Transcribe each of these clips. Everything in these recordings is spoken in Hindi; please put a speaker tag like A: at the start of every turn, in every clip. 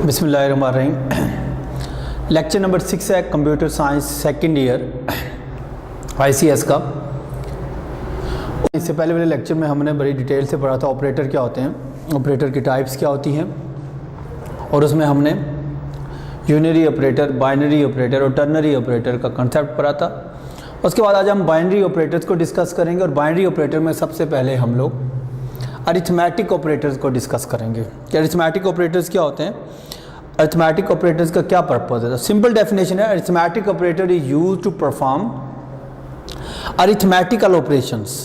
A: बिस्मिल्लाहिर्रहमानिर्रहीम। लेक्चर नंबर 6 है computer science second year ICS का। इससे पहले वाले लेक्चर में हमने बड़ी डिटेल से पढ़ा था ऑपरेटर क्या होते हैं, ऑपरेटर की टाइप्स क्या होती हैं, और उसमें हमने यूनरी ऑपरेटर, बाइनरी ऑपरेटर और टर्नरी ऑपरेटर का कंसेप्ट पढ़ा था। उसके बाद आज हम बाइनरी ऑपरेटर्स को डिस्कस करेंगे और बाइनरी ऑपरेटर में सबसे पहले हम लोग अरिथमेटिक ऑपरेटर्स को डिस्कस करेंगे कि अरिथमेटिक ऑपरेटर्स क्या होते हैं, अरिथमेटिक ऑपरेटर्स का क्या पर्पस है। तो सिंपल डेफिनेशन है, arithmetic operator is used to perform arithmetical operations.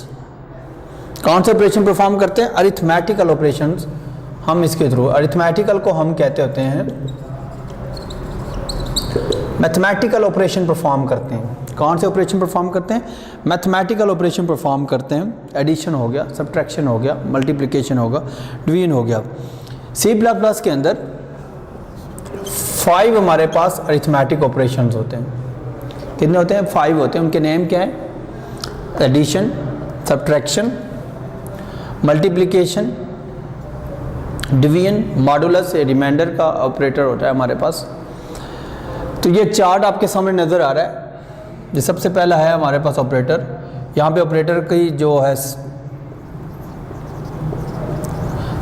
A: कौन से ऑपरेशन परफॉर्म करते हैं? Arithmetical operations. हम इसके थ्रू अरिथमेटिकल को हम कहते होते हैं मैथमेटिकल ऑपरेशन परफॉर्म करते हैं। कौन से ऑपरेशन परफॉर्म करते हैं? मैथमेटिकल ऑपरेशन परफॉर्म करते हैं। एडिशन हो गया, सब्ट्रैक्शन हो गया, मल्टीप्लिकेशन होगा, डिवीजन हो गया। C++ के अंदर 5 हमारे पास अरिथमेटिक ऑपरेशंस होते हैं। कितने होते हैं? 5 होते हैं। उनके नेम क्या है? Addition, subtraction, multiplication, division, modulus, remainder का ऑपरेटर होता है हमारे पास। तो ये चार्ट आपके सामने नज़र आ रहा है। ये सबसे पहला है हमारे पास ऑपरेटर। यहाँ पे ऑपरेटर की जो है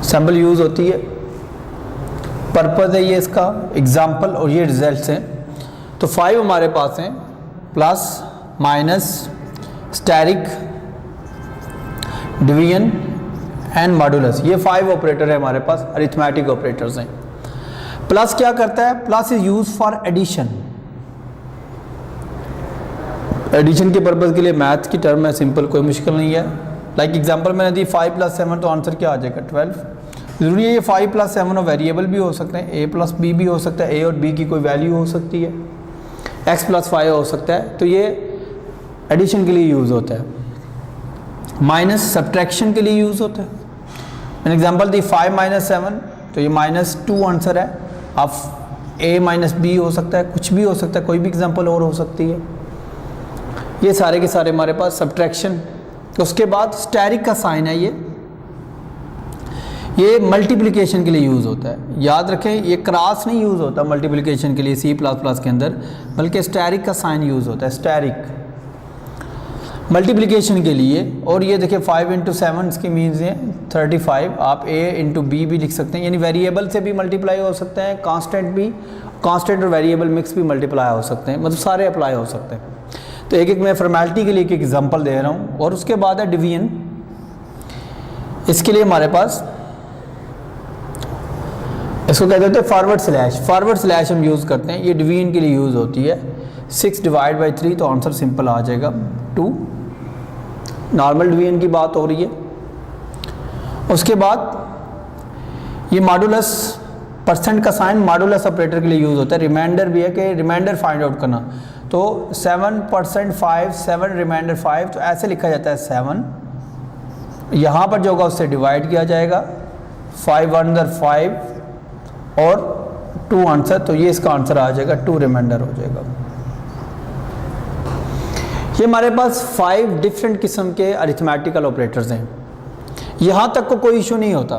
A: सैम्पल यूज़ होती है, पर्पज़ है ये इसका, एग्जाम्पल, और ये रिजल्ट्स हैं। तो 5 हमारे पास हैं, plus, minus, asterisk, division and modulus. ये 5 ऑपरेटर है हमारे पास, अरिथमेटिक ऑपरेटर्स हैं। प्लस क्या करता है? Plus is use for addition. Addition के पर्पज़ के लिए मैथ की टर्म है, सिंपल, कोई मुश्किल नहीं है। लाइक एग्जांपल मैंने दी 5 + 7, तो आंसर क्या आ जाएगा? 12। ज़रूरी है ये 5 + 7 और वेरिएबल भी हो सकते हैं, A + B भी हो सकता है, A और B की कोई वैल्यू हो सकती है, X + 5 हो सकता है। तो ये एडिशन के लिए यूज़ होता है। माइनस सब्ट्रैक्शन के लिए यूज़ होता है। मैंने एग्जाम्पल दी 5 - 7, तो ये -2 आंसर है। आप A - B हो सकता है, कुछ भी हो सकता है, कोई भी एग्जाम्पल और हो सकती है। ये सारे के सारे हमारे पास सब्ट्रैक्शन। उसके बाद स्टैरिक का साइन है, ये मल्टीप्लिकेशन के लिए यूज़ होता है। याद रखें, ये क्रॉस नहीं यूज़ होता मल्टीप्लिकेशन के लिए C++ के अंदर, बल्कि स्टैरिक का साइन यूज़ होता है, स्टैरिक मल्टीप्लिकेशन के लिए। और ये देखिए 5 × 7 इसकी मीन्स है 35। आप A × B भी लिख सकते हैं, यानी वेरिएबल से भी मल्टीप्लाई हो सकते हैं, कांस्टेंट भी, कांस्टेंट और वेरिएबल मिक्स भी मल्टीप्लाई हो सकते हैं, मतलब सारे अप्लाई हो सकते हैं। तो एक एक मैं फॉर्मेलिटी के लिए एक एग्जांपल दे रहा हूँ। और उसके बाद है डिवीजन। इसके लिए हमारे पास इसको कहते हैं फॉरवर्ड स्लैश। फॉरवर्ड स्लैश हम यूज़ करते हैं, ये डिवीजन के लिए यूज़ होती है। 6 / 3, तो आंसर सिंपल आ जाएगा 2। नॉर्मल डिवीजन की बात हो रही है। उसके बाद ये मॉडुलस, परसेंट का साइन मॉडुलस ऑपरेटर के लिए यूज़ होता है। रिमाइंडर भी है कि रिमाइंडर फाइंड आउट करना। तो 7% 5, 7 रिमाइंडर 5, तो ऐसे लिखा जाता है 7। यहाँ पर जो होगा उससे डिवाइड किया जाएगा, 5 × 1 = 5 और 2 आंसर, तो ये इसका आंसर आ जाएगा 2 रिमाइंडर हो जाएगा। ये हमारे पास 5 डिफरेंट किस्म के अरिथमेटिकल ऑपरेटर्स हैं। यहाँ तक को कोई इशू नहीं होता।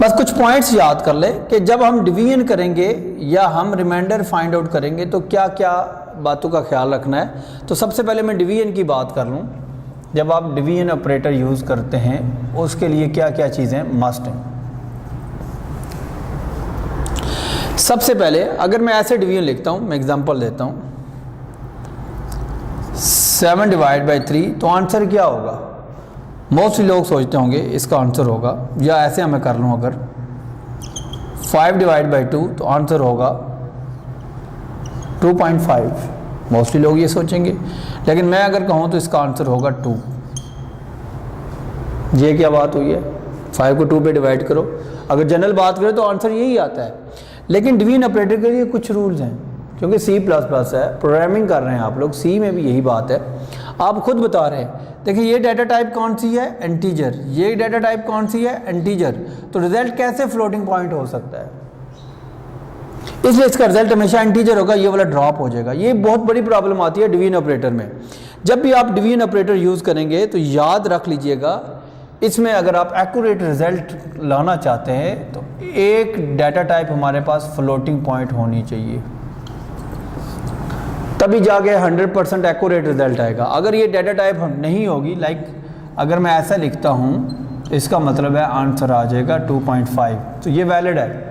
A: बस कुछ पॉइंट्स याद कर ले कि जब हम डिवीजन करेंगे या हम रिमाइंडर फाइंड आउट करेंगे तो क्या क्या बातों का ख्याल रखना है। तो सबसे पहले मैं डिवीजन की बात कर लूँ। जब आप डिवीजन ऑपरेटर यूज़ करते हैं उसके लिए क्या क्या चीज़ें मस्ट हैं। सबसे पहले अगर मैं ऐसे डिवीजन लिखता हूँ, मैं एग्जांपल देता हूँ 7 / 3, तो आंसर क्या होगा? मोस्टली लोग सोचते होंगे इसका आंसर होगा, या ऐसे मैं कर लूँ अगर 5 / 2, तो आंसर होगा 2.5। मोस्टली लोग ये सोचेंगे, लेकिन मैं अगर कहूँ तो इसका आंसर होगा 2। ये क्या बात हुई है? 5 को 2 पे डिवाइड करो। अगर जनरल बात करें तो आंसर यही आता है। लेकिन डिवीजन ऑपरेटर के लिए कुछ रूल्स हैं, क्योंकि C++ है, प्रोग्रामिंग कर रहे हैं आप लोग, C में भी यही बात है। आप खुद बता रहे हैं, देखिए ये डाटा टाइप कौन सी है? इंटीजर। ये डाटा टाइप कौन सी है? इंटीजर। तो रिजल्ट कैसे फ्लोटिंग पॉइंट हो सकता है? इसलिए इसका रिजल्ट हमेशा इंटीजर होगा, ये वाला ड्रॉप हो जाएगा। ये बहुत बड़ी प्रॉब्लम आती है डिवीजन ऑपरेटर में। जब भी आप डिवीजन ऑपरेटर यूज़ करेंगे तो याद रख लीजिएगा इसमें अगर आप एक्यूरेट रिजल्ट लाना चाहते हैं तो एक डाटा टाइप हमारे पास फ्लोटिंग पॉइंट होनी चाहिए, तभी जाके 100% एक्यूरेट रिजल्ट आएगा। अगर ये डाटा टाइप नहीं होगी, लाइक अगर मैं ऐसा लिखता हूँ, इसका मतलब है आंसर आ जाएगा 2.5, तो ये वैलिड है।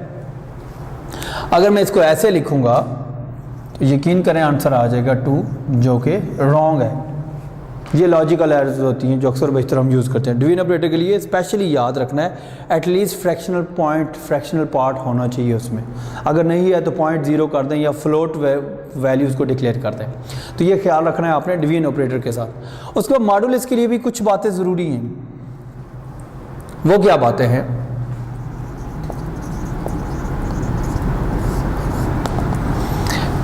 A: अगर मैं इसको ऐसे लिखूँगा तो यकीन करें आंसर आ जाएगा 2, जो कि रॉन्ग है। ये लॉजिकल एरर्स होती हैं जो अक्सर बेशतर हम यूज़ करते हैं। डिवीजन ऑपरेटर के लिए स्पेशली याद रखना है at least fractional point, fractional part होना चाहिए उसमें। अगर नहीं है तो 0.0 कर दें या फ्लोट वैल्यूज़ को डिक्लेयर कर दें। तो ये ख्याल रखना है आपने डिवीजन ऑपरेटर के साथ। उसके बाद मॉडुलस के लिए भी कुछ बातें ज़रूरी हैं। वो क्या बातें हैं?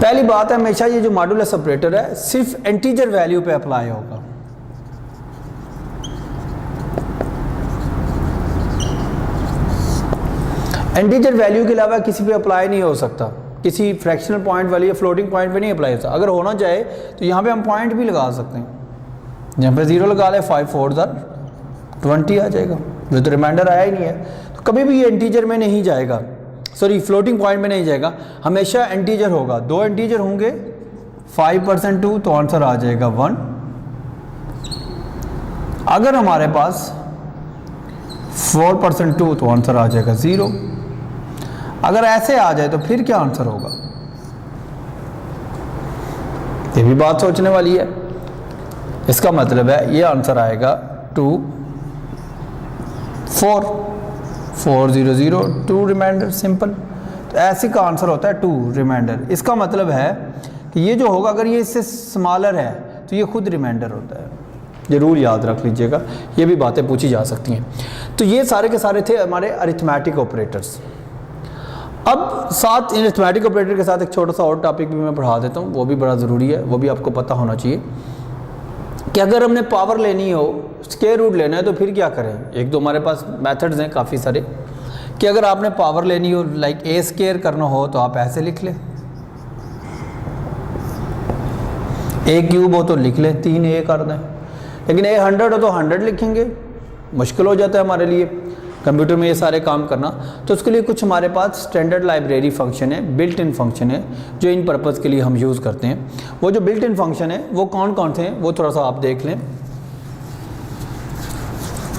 A: पहली बात है, हमेशा ये जो मॉडुलस ऑपरेटर है सिर्फ इंटीजर वैल्यू पे अप्लाई होगा। इंटीजर वैल्यू के अलावा किसी पे अप्लाई नहीं हो सकता, किसी फ्रैक्शनल पॉइंट वाली या फ्लोटिंग पॉइंट पे नहीं अप्लाई हो सकता। अगर होना चाहे तो यहाँ पे हम पॉइंट भी लगा सकते हैं। यहाँ पे 0 लगा ले, 5 4 20 आ जाएगा, जो तो रिमाइंडर आया ही नहीं है। तो कभी भी ये इंटीजर में नहीं जाएगा, सॉरी फ्लोटिंग पॉइंट में नहीं जाएगा, हमेशा इंटीजर होगा। 2 इंटीजर होंगे, 5% 2, तो आंसर आ जाएगा 1। अगर हमारे पास 4% 2, तो आंसर आ जाएगा 0। अगर ऐसे आ जाए तो फिर क्या आंसर होगा? ये भी बात सोचने वाली है। इसका मतलब है ये आंसर आएगा 2 4 4 0 0 2 रिमाइंडर, सिंपल। तो ऐसे का आंसर होता है 2 रिमाइंडर। इसका मतलब है कि ये जो होगा, अगर ये इससे स्मॉलर है तो ये खुद रिमाइंडर होता है। ज़रूर याद रख लीजिएगा, ये भी बातें पूछी जा सकती हैं। तो ये सारे के सारे थे हमारे अरिथमेटिक ऑपरेटर्स। अब साथ इन अरिथमेटिक ऑपरेटर के साथ एक छोटा सा और टॉपिक भी मैं पढ़ा देता हूँ, वो भी बड़ा ज़रूरी है, वो भी आपको पता होना चाहिए कि अगर हमने पावर लेनी हो, स्क्वायर रूट लेना है, तो फिर क्या करें। एक दो हमारे पास मेथड्स हैं काफ़ी सारे कि अगर आपने पावर लेनी हो, लाइक ए स्क्वायर करना हो, तो आप ऐसे लिख लें, ए क्यूब हो तो लिख लें 3a कर दें। लेकिन ए 100 हो तो 100 लिखेंगे, मुश्किल हो जाता है हमारे लिए कंप्यूटर में ये सारे काम करना। तो उसके लिए कुछ हमारे पास स्टैंडर्ड लाइब्रेरी फंक्शन है, बिल्ट इन फंक्शन है, जो इन पर्पज़ के लिए हम यूज़ करते हैं। वो जो बिल्ट इन फंक्शन है वो कौन कौन से हैं, वो थोड़ा सा आप देख लें।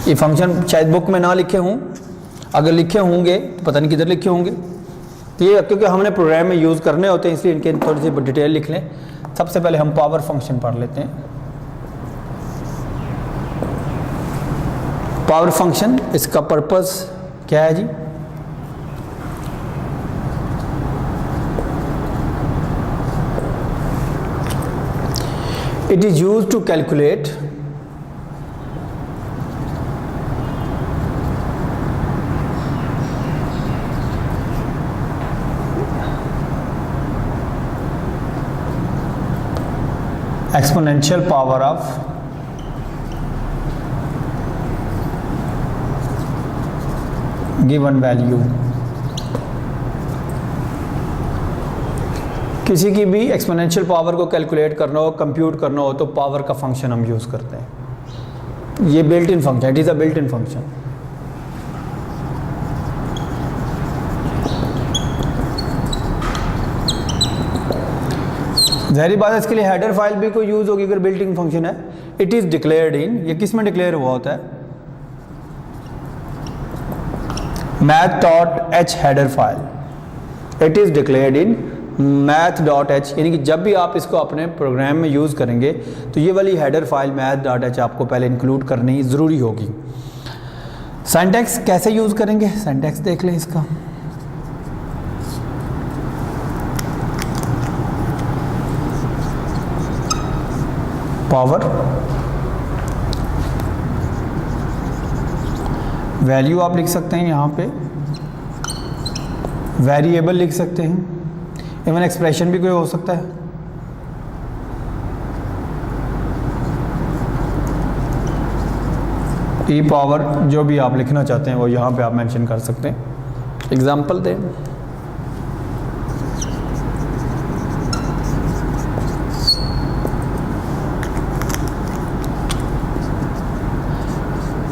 A: ये फंक्शन शायद बुक में ना लिखे हों, अगर लिखे होंगे तो पता नहीं किधर लिखे होंगे। तो ये क्योंकि हमने प्रोग्राम में यूज़ करने होते हैं, इसलिए इनके थोड़ी सी डिटेल लिख लें। सबसे पहले हम पावर फंक्शन पढ़ लेते हैं। पावर फंक्शन, इसका पर्पस क्या है जी? It is used to calculate exponential power of given value। किसी की भी एक्सपोनेंशियल पावर को कैलकुलेट करना हो, कंप्यूट करना हो, तो पावर का फंक्शन हम यूज़ करते हैं। ये built in function, it is a built in function. ज़ाहिर बात है इसके लिए हेडर फाइल भी कोई यूज़ होगी अगर बिल्ट इन फंक्शन है। इट इज़ डिक्लेयर्ड इन, ये किस में डिक्लेयर हुआ होता है? math.h header file. It is declared in math.h, यानी कि जब भी आप इसको अपने प्रोग्राम में यूज़ करेंगे तो ये वाली हेडर फाइल math.h आपको पहले इंक्लूड करनी ज़रूरी होगी। सिंटैक्स कैसे यूज़ करेंगे, सिंटैक्स देख लें इसका। पावर वैल्यू आप लिख सकते हैं, यहाँ पे वेरिएबल लिख सकते हैं, इवन एक्सप्रेशन भी कोई हो सकता है। ई पावर, जो भी आप लिखना चाहते हैं वो यहाँ पे आप मेंशन कर सकते हैं। एग्जांपल दें,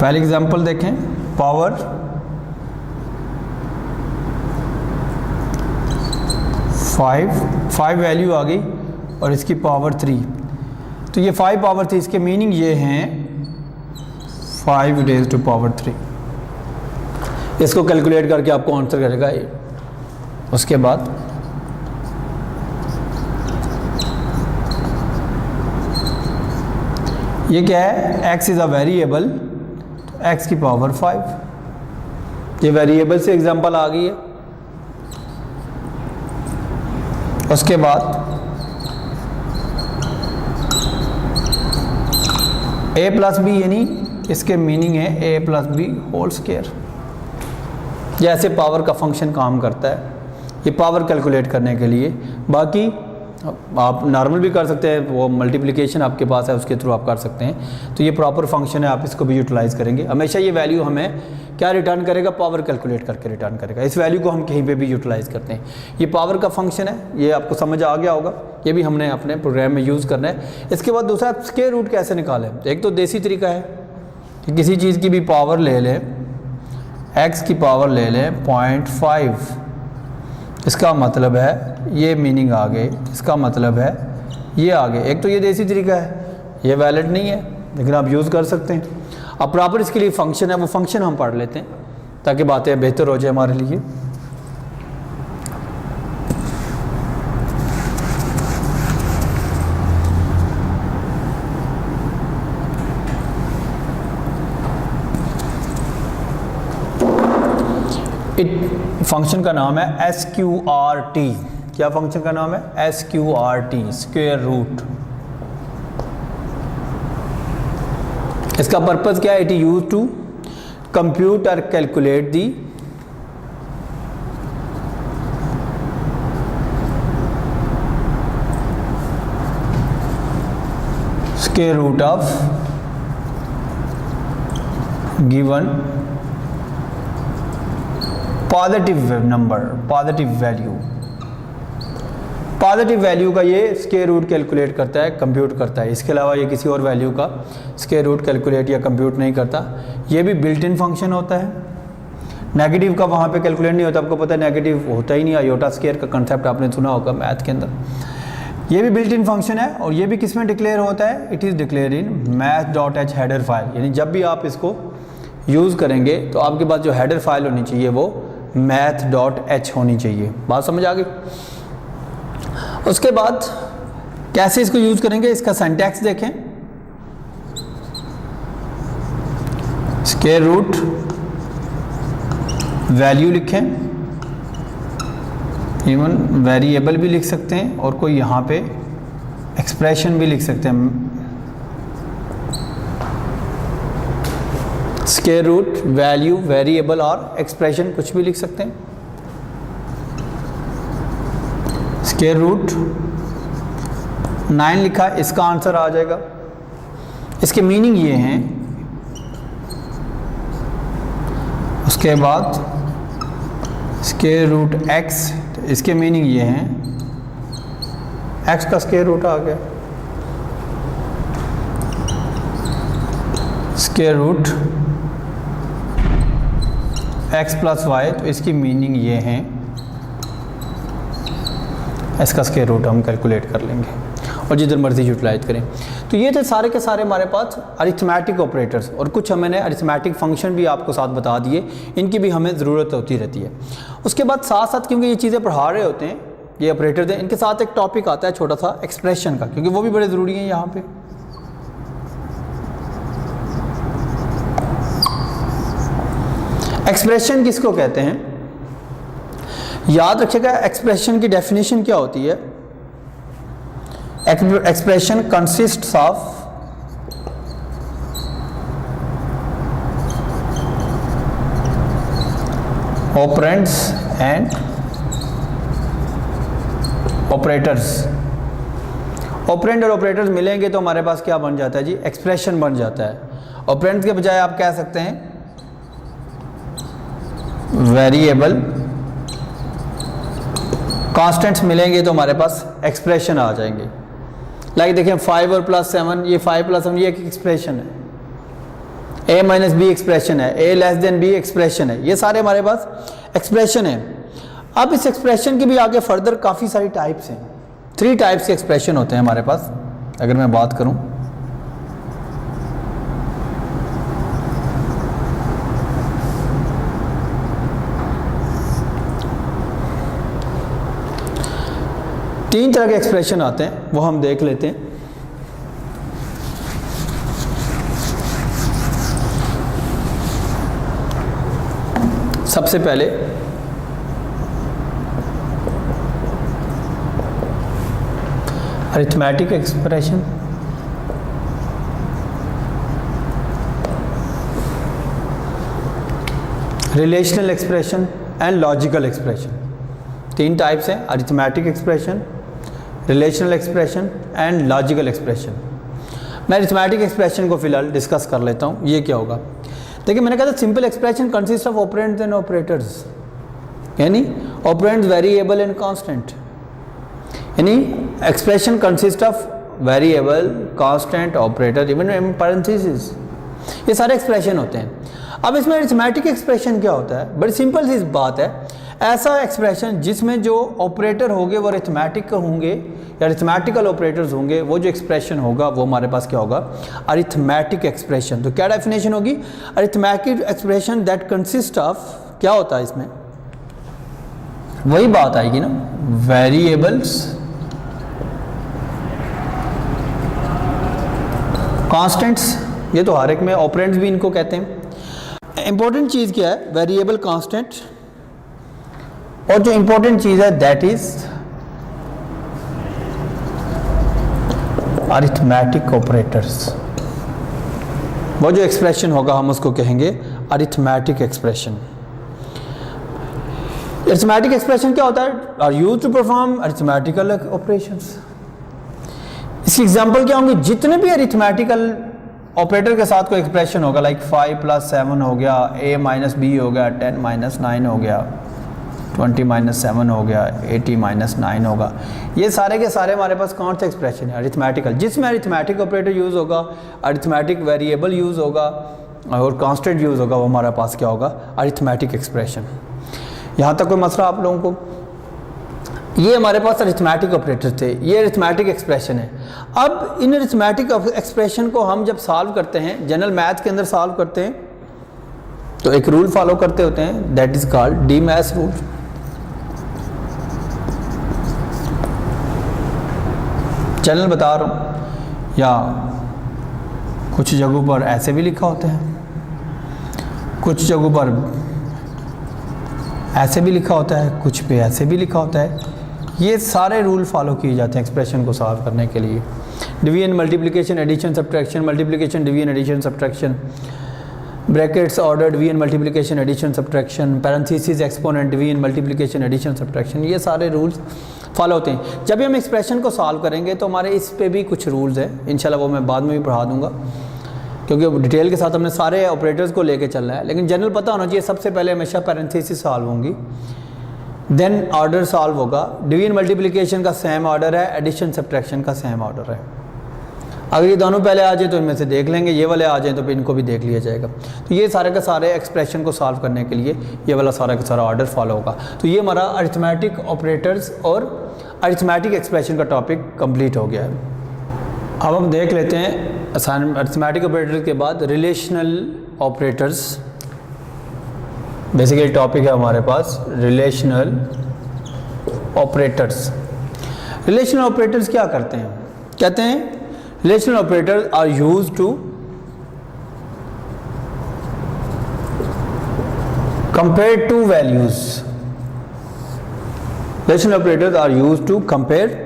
A: पहले एग्जांपल देखें, पावर 5 वैल्यू आ गई और इसकी पावर 3, तो ये 5 पावर 3, इसके मीनिंग ये हैं 5 रेज़ टू पावर 3। इसको कैलकुलेट करके आपको आंसर करेगा ये। उसके बाद ये क्या है, x इज़ अ वेरिएबल, तो x की पावर 5, ये वेरिएबल से एग्जांपल आ गई है। उसके बाद a प्लस बी, यानी इसके मीनिंग है a plus B whole square. ये ऐसे पावर का फंक्शन काम करता है, ये पावर कैलकुलेट करने के लिए। बाकी आप नॉर्मल भी कर सकते हैं, वो मल्टीप्लिकेशन आपके पास है उसके थ्रू आप कर सकते हैं। तो ये प्रॉपर फंक्शन है, आप इसको भी यूटिलाइज़ करेंगे। हमेशा ये वैल्यू हमें क्या रिटर्न करेगा, पावर कैलकुलेट करके रिटर्न करेगा। इस वैल्यू को हम कहीं पे भी यूटिलाइज़ करते हैं। ये पावर का फंक्शन है, ये आपको समझ आ गया होगा, ये भी हमने अपने प्रोग्राम में यूज़ करना है। इसके बाद दूसरा, स्क्वायर रूट कैसे निकालें। एक तो देसी तरीका है कि किसी चीज़ की भी पावर ले लें, x की पावर ले लें 0.5, इसका मतलब है ये मीनिंग आ गए, इसका मतलब है ये आ गए। एक तो ये देसी तरीका है, ये वैलिड नहीं है, लेकिन आप यूज़ कर सकते हैं। अब प्रॉपर इसके लिए फंक्शन है, वो फंक्शन हम पढ़ लेते हैं ताकि बातें बेहतर हो जाए हमारे लिए। फंक्शन का नाम है SQRT। क्या फंक्शन का नाम है, SQRT, स्क्वायर रूट। इसका पर्पस क्या है, इट यूज टू कंप्यूट और calculate the square root of given positive number, positive value. Positive value का ये स्क्वायर रूट कैलकुलेट करता है, कंप्यूट करता है। इसके अलावा ये किसी और वैल्यू का स्क्वायर रूट कैलकुलेट या कंप्यूट नहीं करता। ये भी बिल्ट इन फंक्शन होता है। नेगेटिव का वहाँ पे कैलकुलेट नहीं होता, आपको पता है नेगेटिव होता ही नहीं। आयोटा स्क्वायर का कंसेप्ट आपने सुना होगा मैथ के अंदर। ये भी बिल्ट इन फंक्शन है और ये भी किस में डिक्लेयर होता है, it is declare in math.h header file. यानी जब भी आप इसको यूज़ करेंगे तो आपके पास जो हेडर फाइल होनी चाहिए वो math.h होनी चाहिए। बात समझ आ गई। उसके बाद कैसे इसको यूज़ करेंगे, इसका सिंटैक्स देखें। स्क्वायर रूट वैल्यू लिखें, इवन वेरिएबल भी लिख सकते हैं और कोई यहाँ पे एक्सप्रेशन भी लिख सकते हैं। स्क्वायर रूट वैल्यू वेरिएबल और एक्सप्रेशन कुछ भी लिख सकते हैं। स्क्वायर रूट 9 लिखा, इसका आंसर आ जाएगा। इसके मीनिंग ये हैं। उसके बाद स्क्वायर रूट x, तो इसके मीनिंग ये हैं, x का स्क्वायर रूट आ गया। Square root x plus Y, तो इसकी मीनिंग ये हैं, इसका स्क्वायर रूट हम कैलकुलेट कर लेंगे और जिधर मर्जी यूटिलाइज करें। तो ये थे सारे के सारे हमारे पास अरिथमेटिक ऑपरेटर्स, और कुछ मैंने अरिथमेटिक फंक्शन भी आपको साथ बता दिए, इनकी भी हमें ज़रूरत होती रहती है। उसके बाद साथ साथ क्योंकि ये चीज़ें पढ़ा रहे होते हैं, ये ऑपरेटर्स हैं, इनके साथ एक टॉपिक आता है छोटा सा एक्सप्रेशन का, क्योंकि वो भी बड़े ज़रूरी हैं यहाँ पे। एक्सप्रेशन किसको कहते हैं, याद रखिएगा। एक्सप्रेशन की डेफिनेशन क्या होती है, expression consists of operands and operators. Operand और ऑपरेटर्स मिलेंगे तो हमारे पास क्या बन जाता है जी, एक्सप्रेशन बन जाता है। ऑपरेंड्स के बजाय आप कह सकते हैं वेरिएबल, कांस्टेंट्स मिलेंगे तो हमारे पास एक्सप्रेशन आ जाएंगे। लाइक देखें 5 और +7, ये 5 + 7 ये एक एक्सप्रेशन है। ए माइनस बी एक्सप्रेशन है, ए लेस देन बी एक्सप्रेशन है, ये सारे हमारे पास एक्सप्रेशन है। अब इस एक्सप्रेशन के भी आगे फर्दर काफ़ी सारी टाइप्स हैं, 3 टाइप्स के एक्सप्रेशन होते हैं हमारे पास। अगर मैं बात करूं तीन तरह के एक्सप्रेशन आते हैं, वो हम देख लेते हैं। सबसे पहले arithmetic expression, relational expression and logical expression. 3 types हैं, arithmetic expression, relational expression and logical expression. मैं अरिथमेटिक एक्सप्रेशन को फिलहाल डिस्कस कर लेता हूँ। ये क्या होगा, देखिए मैंने कहा था simple expression consist of operands and operators, यानी ऑपरेंड्स वेरिएबल एंड कांस्टेंट, यानी expression consist of variable, constant, operator, even in parenthesis, ये सारे एक्सप्रेशन होते हैं। अब इसमें अरिथमेटिक एक्सप्रेशन क्या होता है, बड़ी सिंपल सी बात है, ऐसा एक्सप्रेशन जिसमें जो ऑपरेटर होंगे वो अरिथमेटिक होंगे या अरिथमेटिकल ऑपरेटर्स होंगे, वो जो एक्सप्रेशन होगा वो हमारे पास क्या होगा, अरिथमेटिक एक्सप्रेशन। तो क्या डेफिनेशन होगी, arithmetic expression that consist of, क्या होता है इसमें, वही बात आएगी ना, वेरिएबल्स, कांस्टेंट्स, ये तो हर एक में, ऑपरेंड्स भी इनको कहते हैं। इंपॉर्टेंट चीज़ क्या है, वेरिएबल, कांस्टेंट, और जो इंपॉर्टेंट चीज़ है दैट इज अरिथमेटिक ऑपरेटर्स। वो जो एक्सप्रेशन होगा हम उसको कहेंगे अरिथमेटिक एक्सप्रेशन। अरिथमेटिक एक्सप्रेशन क्या होता है, are used to perform arithmetical operations. इसकी एग्जांपल क्या होंगे, जितने भी अरिथमेटिकल ऑपरेटर के साथ कोई एक्सप्रेशन होगा, लाइक 5 + 7 हो गया, a - b हो गया, 10 - 9 हो गया, 20 - 7 हो गया, 80 - 9 होगा, ये सारे के सारे हमारे पास कौन से एक्सप्रेशन है, अरिथमेटिकल, जिसमें अरिथमेटिक ऑपरेटर यूज़ होगा, अरिथमेटिक वेरिएबल यूज़ होगा और कांस्टेंट यूज़ होगा, वो हमारे पास क्या होगा, अरिथमेटिक एक्सप्रेशन। यहाँ तक कोई मसला आप लोगों को, ये हमारे पास अरिथमेटिक ऑपरेटर थे, ये अरिथमेटिक एक्सप्रेशन है। अब इन अरिथमेटिक एक्सप्रेशन को हम जब सॉल्व करते हैं, जनरल मैथ के अंदर सॉल्व करते हैं, तो एक रूल फॉलो करते होते हैं, that is called D maths rule. Channel बता रहा हूँ, या कुछ जगहों पर ऐसे भी लिखा होता है, कुछ जगहों पर ऐसे भी लिखा होता है, कुछ पे ऐसे भी लिखा होता है। ये सारे रूल फॉलो किए जाते हैं एक्सप्रेशन को सॉल्व करने के लिए। Division, multiplication, addition, subtraction, multiplication, division, addition, subtraction, brackets, order, division, multiplication, addition, subtraction, parenthesis, exponent, division, multiplication, addition, subtraction, ये सारे रूल्स फॉलो होते हैं। जब भी हम एक्सप्रेशन को सॉल्व करेंगे तो हमारे इस पे भी कुछ रूल्स हैं, इंशाल्लाह वो मैं बाद में भी पढ़ा दूंगा, क्योंकि डिटेल के साथ हमने सारे ऑपरेटर्स को लेके चलना है। लेकिन जनरल पता होना चाहिए, सबसे पहले हमेशा पैरेंथेसिस सॉल्व होंगी, देन ऑर्डर सॉल्व होगा, डिवीजन मल्टीप्लिकेशन का सेम ऑर्डर है, एडिशन सब्ट्रैक्शन का सेम ऑर्डर है। अगर ये दोनों पहले आ जाए तो इनमें से देख लेंगे, ये वाले आ जाए तो फिर इनको भी देख लिया जाएगा। तो ये सारे के सारे एक्सप्रेशन को सॉल्व करने के लिए ये वाला सारा का सारा ऑर्डर फॉलो होगा। तो ये हमारा अरिथमेटिक ऑपरेटर्स और अरिथमेटिक एक्सप्रेशन का टॉपिक कंप्लीट हो गया है। अब हम देख लेते हैं अरिथमेटिक ऑपरेटर के बाद रिलेशनल ऑपरेटर्स। बेसिकली टॉपिक है हमारे पास रिलेशनल ऑपरेटर्स। रिलेशनल ऑपरेटर्स क्या करते हैं, कहते हैं relational operators are used to compare two values. Relational operators are used to compare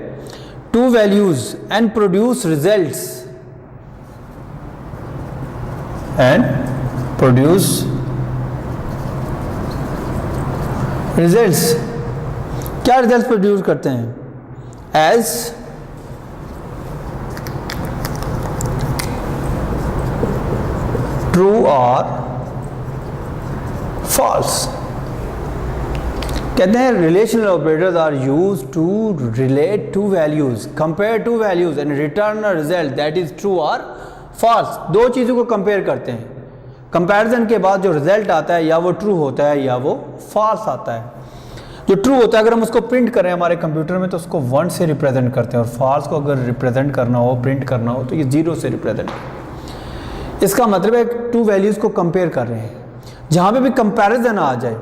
A: two values and produce results क्या रिजल्ट्स प्रोड्यूस करते हैं, एज ट्रू और फॉल्स। कहते हैं relational operators are use to relate two values, compare two values and return a result that is true और फॉल्स। दो चीज़ों को कंपेयर करते हैं, कंपैरिजन के बाद जो रिजल्ट आता है या वो ट्रू होता है या वो फॉल्स आता है। जो ट्रू होता है अगर हम उसको प्रिंट करें हमारे कंप्यूटर में तो उसको 1 से रिप्रेजेंट करते हैं, और फॉल्स को अगर रिप्रेजेंट करना हो, प्रिंट करना हो, तो ये 0 से रिप्रेजेंट। इसका मतलब है टू वैल्यूज़ को कंपेयर कर रहे हैं। जहाँ पे भी कंपैरिजन आ जाए,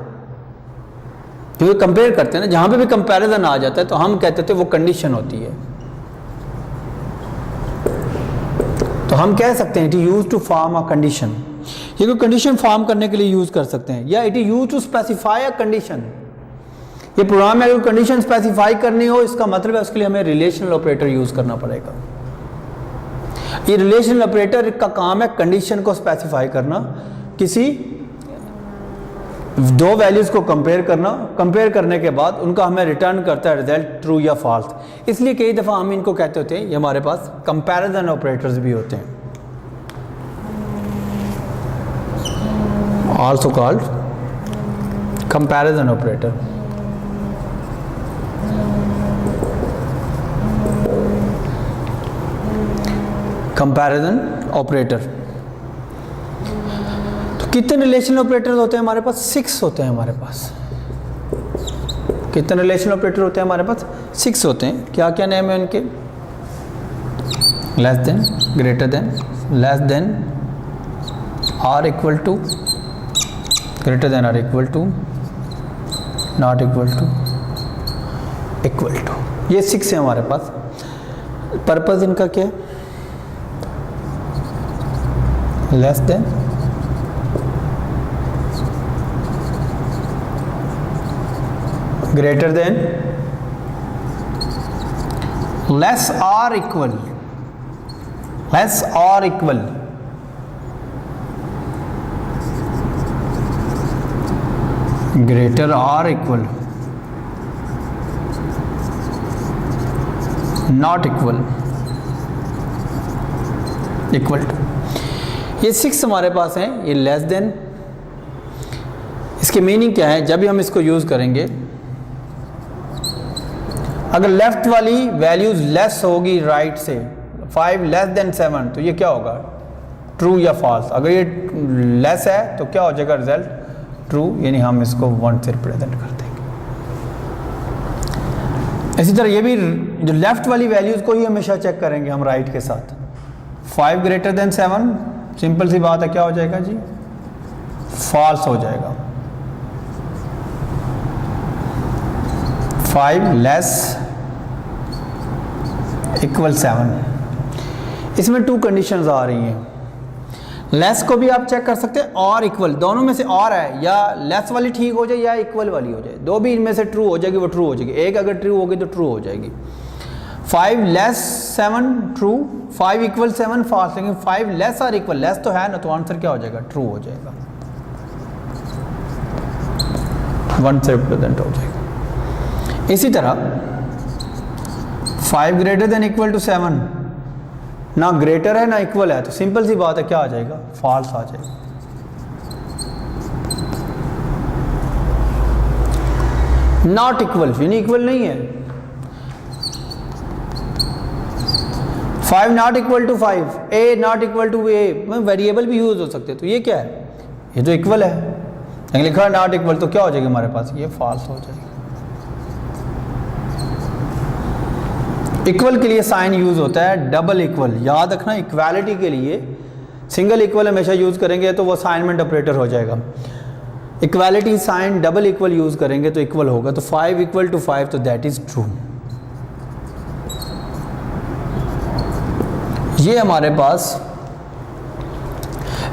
A: क्योंकि कंपेयर करते हैं ना, जहाँ पे भी कंपैरिजन आ जाता है तो हम कहते थे वो कंडीशन होती है। तो हम कह सकते हैं it is use to form a condition. ये कोई कंडीशन फॉर्म करने के लिए यूज कर सकते हैं, या it is use to specify a condition. ये प्रोग्राम में अगर कंडीशन स्पेसिफाई करनी हो, इसका मतलब है उसके लिए हमें रिलेशनल ऑपरेटर यूज करना पड़ेगा। ये रिलेशनल ऑपरेटर का काम है कंडीशन को स्पेसिफाई करना, किसी दो वैल्यूज को कंपेयर करना, कंपेयर करने के बाद उनका हमें रिटर्न करता है रिजल्ट ट्रू या फॉल्स। इसलिए कई दफ़ा हम इनको कहते होते हैं, ये हमारे पास कंपैरिजन ऑपरेटर्स भी होते हैं, also called comparison operator. Comparison operator. तो कितने रिलेशनल ऑपरेटर्स होते हैं हमारे पास? 6 होते हैं हमारे पास। कितने रिलेशनल ऑपरेटर होते हैं हमारे पास? 6 होते हैं। क्या क्या नेम है उनके? Less than, greater than, less than, or equal to, greater than or equal to, not equal to, equal to. ये 6 है हमारे पास। पर्पस इनका क्या है? Less than, greater than, less और इक्वल, लेस और इक्वल, ग्रेटर और equal, not equal, equal to. ये 6 हमारे पास हैं। ये लेस देन, इसके मीनिंग क्या है? जब भी हम इसको यूज करेंगे, अगर लेफ्ट वाली वैल्यूज लेस होगी राइट से, 5 लेस देन 7, तो ये क्या होगा? ट्रू या फॉल्स। अगर ये लेस है तो क्या हो जाएगा रिजल्ट? ट्रू, यानी हम इसको 1 से रिप्रेजेंट कर देंगे। इसी तरह ये भी जो लेफ्ट वाली वैल्यूज को ही हमेशा चेक करेंगे हम राइट के साथ। 5 ग्रेटर देन 7, सिंपल सी बात है, क्या हो जाएगा जी? फॉल्स हो जाएगा। 5 लेस इक्वल 7। इसमें 2 कंडीशंस आ रही हैं। लेस को भी आप चेक कर सकते हैं, और इक्वल, दोनों में से और है, या लेस वाली ठीक हो जाए या इक्वल वाली हो जाए। दो भी इनमें से ट्रू हो जाएगी, वो ट्रू हो जाएगी। एक अगर ट्रू होगी तो ट्रू हो जाएगी। 5 लेस 7 ट्रू, 5 इक्वल 7 फॉल्स। लेकिन 5 लेस और इक्वल, लेस तो है ना, तो आंसर क्या हो जाएगा? ट्रू हो जाएगा, 1 से रिप्रेजेंट हो जाएगा। इसी तरह 5 ग्रेटर देन इक्वल टू 7, ना ग्रेटर है ना इक्वल है, तो सिंपल सी बात है, क्या आ जाएगा? फॉल्स आ जाएगा। नॉट इक्वल, यानी इक्वल नहीं है। 5 not equal to 5, a not equal to a, variable भी यूज हो सकते हैं। तो ये क्या है? ये तो इक्वल है, लेकिन लिखा है नॉट इक्वल, तो क्या हो जाएगा हमारे पास? ये फॉल्स हो जाएगा। इक्वल के लिए साइन यूज होता है डबल इक्वल। याद रखना, इक्वालिटी के लिए सिंगल इक्वल हमेशा यूज करेंगे तो वो असाइनमेंट ऑपरेटर हो जाएगा। Equality sign double equal use करेंगे तो इक्वल होगा। तो 5 इक्वल टू 5, तो दैट इज ट्रू। ये हमारे पास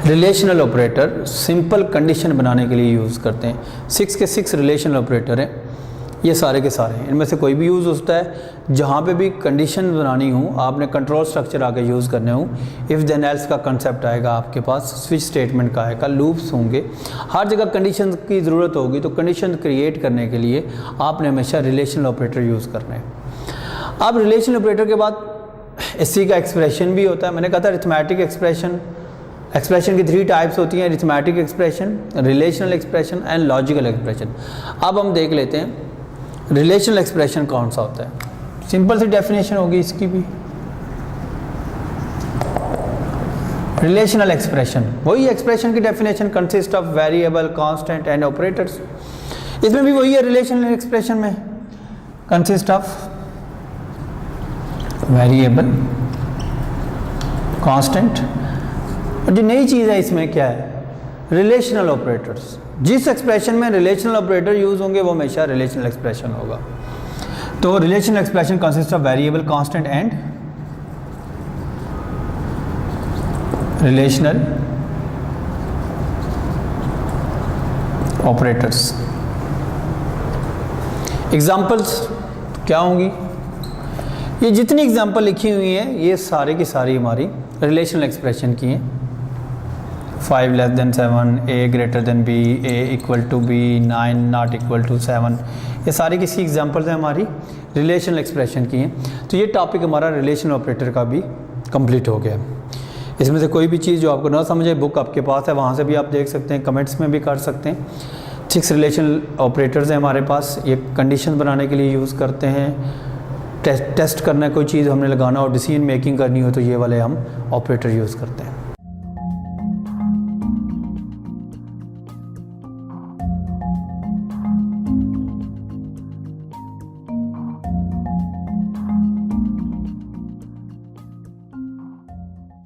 A: रिलेशनल ऑपरेटर सिंपल कंडीशन बनाने के लिए यूज़ करते हैं। 6 के 6 रिलेशनल ऑपरेटर हैं, ये सारे के सारे हैं। इनमें से कोई भी यूज़ होता है। जहाँ पे भी कंडीशन बनानी हो, आपने कंट्रोल स्ट्रक्चर आगे यूज़ करने हो, इफ़ देन एल्स का कंसेप्ट आएगा आपके पास, स्विच स्टेटमेंट का आएगा, लूप्स होंगे, हर जगह कंडीशन की ज़रूरत होगी। तो कंडीशन क्रिएट करने के लिए आपने हमेशा रिलेशनल ऑपरेटर यूज़ करना है। अब रिलेशनल ऑपरेटर के बाद इसी का एक्सप्रेशन भी होता है। मैंने कहा था अरिथमेटिक एक्सप्रेशन, एक्सप्रेशन की 3 टाइप्स होती हैं, arithmetic expression, relational expression and logical expression. अब हम देख लेते हैं रिलेशनल एक्सप्रेशन कौन सा होता है। सिंपल सी डेफिनेशन होगी इसकी भी। रिलेशनल एक्सप्रेशन, वही एक्सप्रेशन की definition, consist of variable, constant and operators. इसमें भी वही है, रिलेशनल एक्सप्रेशन में कंसिस्ट ऑफ वेरिएबल, कांस्टेंट, और जो नई चीज़ है इसमें क्या है, रिलेशनल ऑपरेटर्स। जिस एक्सप्रेशन में रिलेशनल ऑपरेटर यूज होंगे वो हमेशा रिलेशनल एक्सप्रेशन होगा। तो relational expression consist of variable, constant and relational operators. Examples क्या होंगी, ये जितनी एग्जाम्पल लिखी हुई हैं ये सारे की सारी हमारी रिलेशनल एक्सप्रेशन की हैं। 5 less than 7, a greater than b, a equal to b, 9 not equal to 7, ये सारी किसी एग्जाम्पल्स हैं हमारी रिलेशनल एक्सप्रेशन की हैं। तो ये टॉपिक हमारा रिलेशनल ऑपरेटर का भी कंप्लीट हो गया। इसमें से कोई भी चीज़ जो आपको ना समझे, बुक आपके पास है, वहाँ से भी आप देख सकते हैं, कमेंट्स में भी कर सकते हैं। 6 रिलेशनल ऑपरेटर्स हैं हमारे पास, ये कंडीशन बनाने के लिए यूज़ करते हैं। टेस्ट करना है कोई चीज़ हमने लगाना और डिसीजन मेकिंग करनी हो तो ये वाले हम ऑपरेटर यूज़ करते हैं।